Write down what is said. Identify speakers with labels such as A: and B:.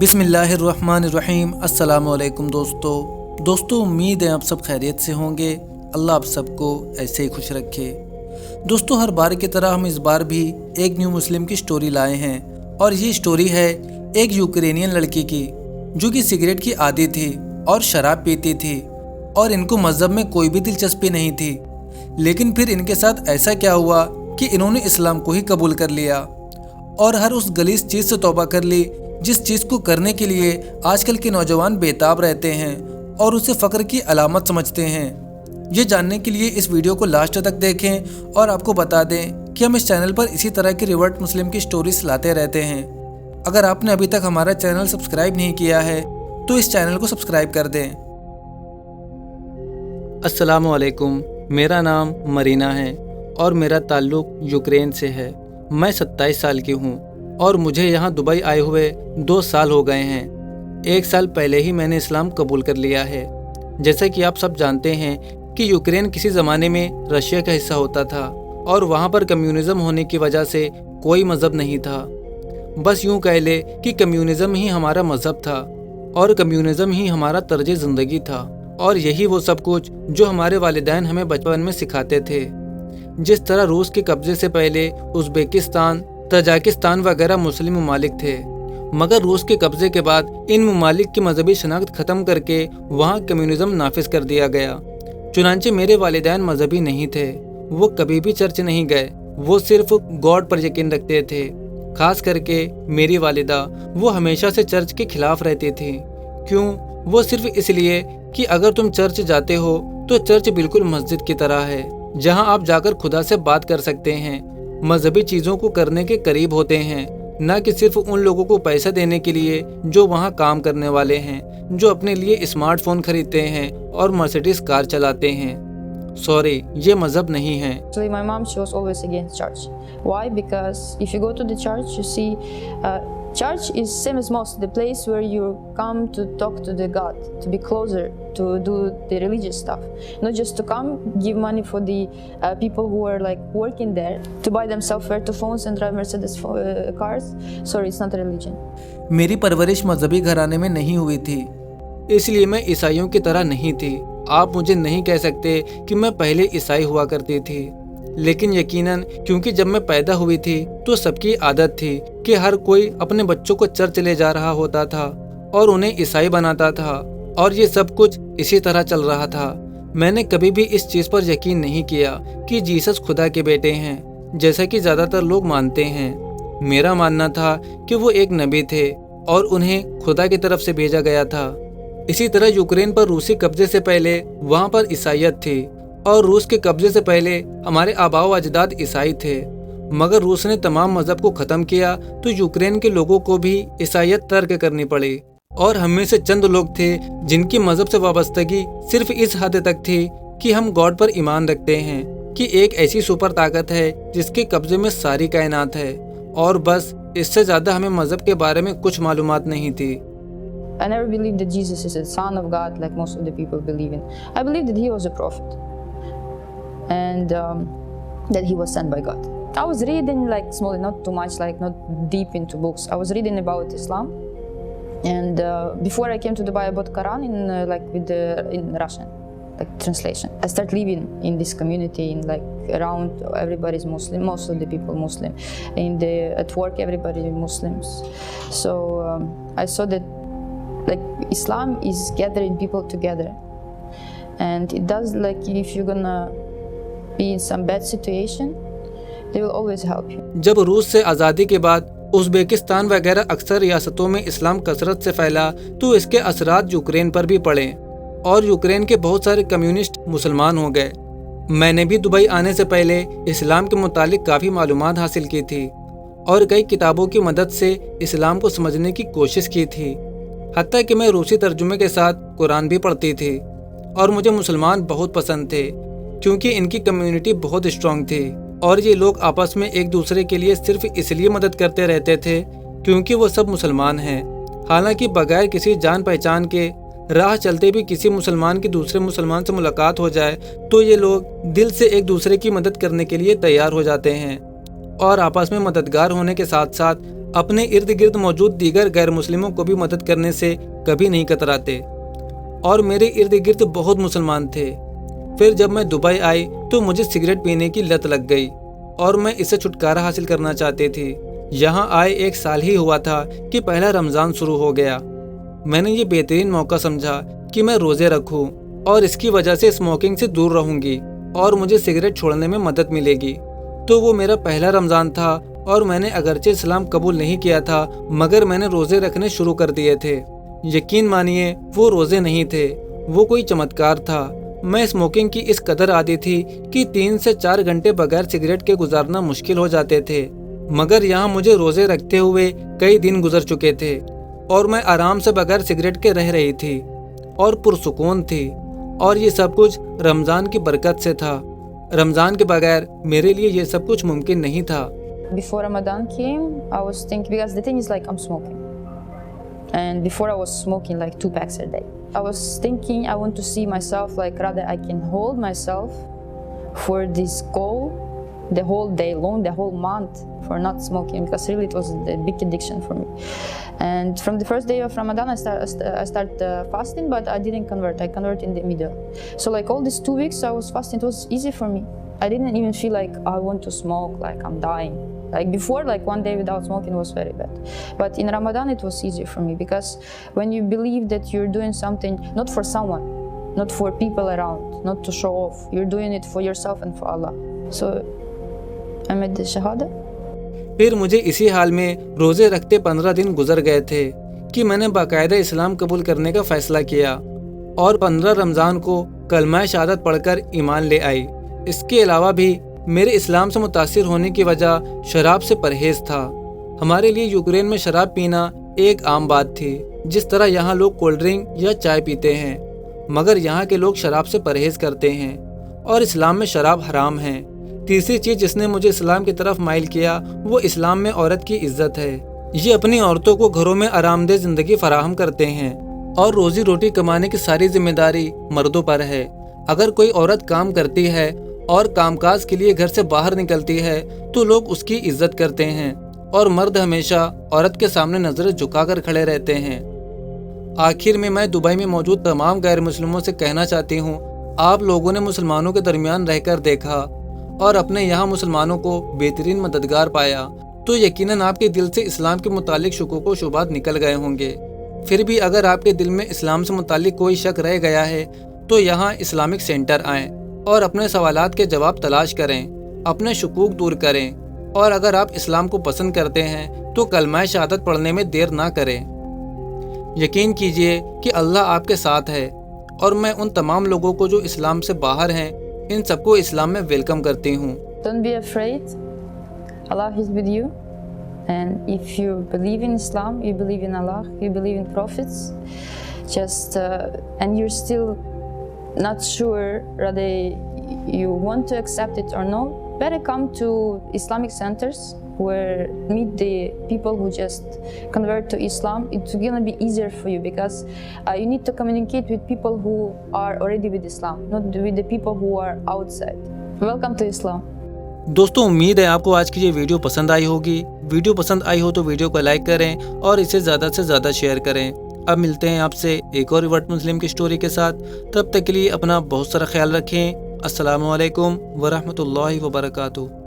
A: बिस्मिल्लाहिर्रहमानिर्रहीम। अस्सलाम वालेकुम दोस्तों उम्मीद है आप सब खैरियत से होंगे। अल्लाह आप सबको ऐसे ही खुश रखे। दोस्तों, हर बार की तरह हम इस बार भी एक न्यू मुस्लिम की स्टोरी लाए हैं और ये स्टोरी है एक यूक्रेनियन लड़की की जो कि सिगरेट की आदी थी और शराब पीती थी और इनको मज़हब में कोई भी दिलचस्पी नहीं थी। लेकिन फिर इनके साथ ऐसा क्या हुआ कि इन्होंने इस्लाम को ही कबूल कर लिया और हर उस गलीज़ चीज़ से तौबा कर ली जिस चीज़ को करने के लिए आजकल के नौजवान बेताब रहते हैं और उसे फ़ख्र की अलामत समझते हैं। ये जानने के लिए इस वीडियो को लास्ट तक देखें और आपको बता दें कि हम इस चैनल पर इसी तरह की रिवर्ट मुस्लिम की स्टोरीज लाते रहते हैं। अगर आपने अभी तक हमारा चैनल सब्सक्राइब नहीं किया है तो इस चैनल को सब्सक्राइब कर दें। अस्सलाम वालेकुम, मेरा नाम मरीना है और मेरा ताल्लुक़ यूक्रेन से है। मैं 27 साल की हूँ और मुझे यहाँ दुबई आए हुए 2 साल हो गए हैं। 1 साल पहले ही मैंने इस्लाम कबूल कर लिया है। जैसे कि आप सब जानते हैं कि यूक्रेन किसी ज़माने में रशिया का हिस्सा होता था और वहाँ पर कम्युनिज़म होने की वजह से कोई मज़हब नहीं था। बस यूँ कह ले कि कम्युनिज़म ही हमारा मज़हब था और कम्युनिज़म ही हमारा तर्ज ज़िंदगी था और यही वो सब कुछ जो हमारे वालिदैन हमें बचपन में सिखाते थे। जिस तरह रूस के कब्ज़े से पहले उज़्बेकिस्तान, तजाकिस्तान वगैरह मुस्लिम ममालिक थे, मगर रूस के कब्ज़े के बाद इन ममालिक की मजहबी शनाख्त ख़त्म करके वहाँ कम्युनिज़म नाफिज कर दिया गया। चुनांचे मेरे वालिदैन मजहबी नहीं थे, वो कभी भी चर्च नहीं गए, वो सिर्फ गॉड पर यकीन रखते थे। खास करके मेरी वालिदा, वो हमेशा से चर्च के खिलाफ रहती थी। क्यों? वो सिर्फ इसलिए कि अगर तुम चर्च जाते हो तो चर्च बिल्कुल मस्जिद की तरह है, जहाँ आप जाकर खुदा से बात कर सकते हैं, मजहबी चीज़ों को करने के करीब होते हैं, न कि सिर्फ उन लोगों को पैसा देने के लिए जो वहाँ काम करने वाले हैं, जो अपने लिए स्मार्टफोन खरीदते हैं और मर्सिडीज कार चलाते हैं। सॉरी, ये मजहब नहीं है।
B: Actually, my mom, she was always against church. Why? Because if you go to the church, you see, church is same as mosque, the place where you come to talk to the God, to be closer, to do the religious stuff, not just to come give money for the people who are like working there to buy themselves phones and drive Mercedes cars. Sorry, it's not a religion.
A: मेरी परवरिश मजहबी घराने में नहीं हुई थी, इसलिए मैं ईसाइयों की तरह नहीं थी। आप मुझे नहीं कह सकते कि मैं पहले ईसाई हुआ करती थी, लेकिन यकीनन क्योंकि जब मैं पैदा हुई थी तो सबकी आदत थी कि हर कोई अपने बच्चों को चर्च ले जा रहा होता था और उन्हें ईसाई बनाता था और ये सब कुछ इसी तरह चल रहा था। मैंने कभी भी इस चीज़ पर यकीन नहीं किया कि जीसस खुदा के बेटे हैं, जैसा कि ज़्यादातर लोग मानते हैं। मेरा मानना था कि वो एक नबी थे और उन्हें खुदा की तरफ से भेजा गया था। इसी तरह यूक्रेन पर रूसी कब्जे से पहले वहाँ पर ईसाइयत थी और रूस के कब्जे से पहले हमारे आबाओ अजदाद ईसाई थे, मगर रूस ने तमाम मज़हब को ख़त्म किया तो यूक्रेन के लोगों को भी ईसाइयत तर्क करनी पड़ी और हम में से चंद लोग थे जिनकी मज़हब से वाबस्तगी सिर्फ इस हद तक थी कि हम गॉड पर ईमान रखते हैं कि एक ऐसी सुपर ताकत है जिसके कब्जे में सारी कायनात है, और बस इससे ज़्यादा हमें मज़हब के बारे में कुछ मालूमात नहीं थी।
B: I never believed that Jesus is the Son of God like most of the people believe in. I believed that he was a prophet and that he was sent by God. I was reading like small, not too much, like not deep into books. I was reading about Islam, and before I came to Dubai, I bought Quran in Russian, like translation. I start living in this community, in like around everybody's Muslim, most of the people Muslim. At work, everybody Muslims. So I saw that like Islam is gathering people together, and it does, like if you're gonna be in some bad situation, they will always help you.
A: जब रूस से आज़ादी के बाद Uzbekistan वगैरह अक्सर रियासतों में इस्लाम कसरत से फैला तो इसके असरात यूक्रेन पर भी पड़े और यूक्रेन के बहुत सारे कम्युनिस्ट मुसलमान हो गए। मैंने भी दुबई आने से पहले इस्लाम के मुतालिक काफ़ी मालूमात हासिल की थी और कई किताबों की मदद से इस्लाम को समझने की कोशिश की थी। हत्ता कि मैं रूसी तर्जुमे के साथ कुरान भी पढ़ती थी और मुझे मुसलमान बहुत पसंद थे क्योंकि इनकी कम्युनिटी बहुत स्ट्रांग थी और ये लोग आपस में एक दूसरे के लिए सिर्फ इसलिए मदद करते रहते थे क्योंकि वो सब मुसलमान हैं। हालांकि बगैर किसी जान पहचान के राह चलते भी किसी मुसलमान की दूसरे मुसलमान से मुलाकात हो जाए तो ये लोग दिल से एक दूसरे की मदद करने के लिए तैयार हो जाते हैं और आपस में मददगार होने के साथ साथ अपने इर्द गिर्द मौजूद दीगर गैर मुस्लिमों को भी मदद करने से कभी नहीं कतराते, और मेरे इर्द गिर्द बहुत मुसलमान थे। फिर जब मैं दुबई आई तो मुझे सिगरेट पीने की लत लग गई और मैं इससे छुटकारा हासिल करना चाहती थी। यहाँ आए 1 साल ही हुआ था कि पहला रमज़ान शुरू हो गया। मैंने ये बेहतरीन मौका समझा कि मैं रोज़े रखूँ और इसकी वजह से स्मोकिंग से दूर रहूँगी और मुझे सिगरेट छोड़ने में मदद मिलेगी। तो वो मेरा पहला रमज़ान था और मैंने अगरचे इस्लाम कबूल नहीं किया था, मगर मैंने रोज़े रखने शुरू कर दिए थे। यकीन मानिए वो रोज़े नहीं थे, वो कोई चमत्कार था। मैं स्मोकिंग की इस कदर आदी थी कि 3 से 4 घंटे बगैर सिगरेट के गुजारना मुश्किल हो जाते थे, मगर यहाँ मुझे रोज़े रखते हुए कई दिन गुजर चुके थे और मैं आराम से बगैर सिगरेट के रह रही थी और पुरसुकून थी, और ये सब कुछ रमज़ान की बरकत से था। रमज़ान के बगैर मेरे लिए ये सब कुछ मुमकिन नहीं था।
B: Before Ramadan came, I was thinking, because the thing is like I'm smoking. And before I was smoking like 2 packs a day. I was thinking I want to see myself like rather I can hold myself for this goal the whole day long, the whole month for not smoking, because really it was a big addiction for me. And from the first day of Ramadan I start fasting, but I didn't convert. I converted in the middle. So like all these 2 weeks I was fasting, it was easy for me. I didn't even feel like I want to smoke, like I'm dying. Like before, like 1 day without smoking was very bad. But in Ramadan it was easier for me, because when you believe that you're doing something not for someone, not for people around, not to show off, you're doing it for yourself and for Allah. So I made the shahada.
A: फिर मुझे इसी हाल में रोज़े रखते 15 दिन गुजर गए थे कि मैंने बाकायदा इस्लाम कबूल करने का फ़ैसला किया और 15 रमज़ान को कलमा शहादत पढ़कर ईमान ले आई। इसके अलावा भी मेरे इस्लाम से मुतासिर होने की वजह शराब से परहेज़ था। हमारे लिए यूक्रेन में शराब पीना एक आम बात थी, जिस तरह यहाँ लोग कोल्ड ड्रिंक या चाय पीते हैं, मगर यहाँ के लोग शराब से परहेज़ करते हैं और इस्लाम में शराब हराम है। तीसरी चीज़ जिसने मुझे इस्लाम की तरफ माइल किया वो इस्लाम में औरत की इज्जत है। ये अपनी औरतों को घरों में आरामदेह ज़िंदगी फराहम करते हैं और रोज़ी रोटी कमाने की सारी जिम्मेदारी मर्दों पर है। अगर कोई औरत काम करती है और कामकाज के लिए घर से बाहर निकलती है तो लोग उसकी इज्जत करते हैं और मर्द हमेशा औरत के सामने नज़रें झुकाकर खड़े रहते हैं। आखिर में मैं दुबई में मौजूद तमाम गैर मुस्लिमों से कहना चाहती हूँ, आप लोगों ने मुसलमानों के दरमियान रहकर देखा और अपने यहाँ मुसलमानों को बेहतरीन मददगार पाया, तो यकीनन आपके दिल से इस्लाम के मुतालिक शुकूक व शुबात निकल गए होंगे। फिर भी अगर आपके दिल में इस्लाम से मुतालिक कोई शक रह गया है तो यहाँ इस्लामिक सेंटर आएँ और अपने सवालात के जवाब तलाश करें, अपने शुकूक दूर करें, और अगर आप इस्लाम को पसंद करते हैं तो कलमा शहादत पढ़ने में देर ना करें। यकीन कीजिए कि अल्लाह आपके साथ है, और मैं उन तमाम लोगों को जो इस्लाम से बाहर हैं, इन सबको इस्लाम में वेलकम करती हूँ।
B: Don't be afraid. Allah is with you. And if you believe in Islam, you believe in Allah, you believe in prophets, and you're still not sure whether you want to accept it or not, better come to Islamic centers where meet the people who just convert to Islam. It's gonna be easier for you, because you need to communicate with people who are already with Islam, not with the people who are outside. Welcome to Islam.
A: दोस्तों, उम्मीद है आपको आज की ये video पसंद आई होगी। Video पसंद आई हो तो वीडियो को लाइक करें और इसे ज़्यादा से ज़्यादा शेयर करें। अब मिलते हैं आपसे एक और रिवर्ट मुस्लिम की स्टोरी के साथ। तब तक के लिए अपना बहुत सारा ख्याल रखें। अस्सलामु अलैकुम वरहमतुल्लाहि वबरकातुहू।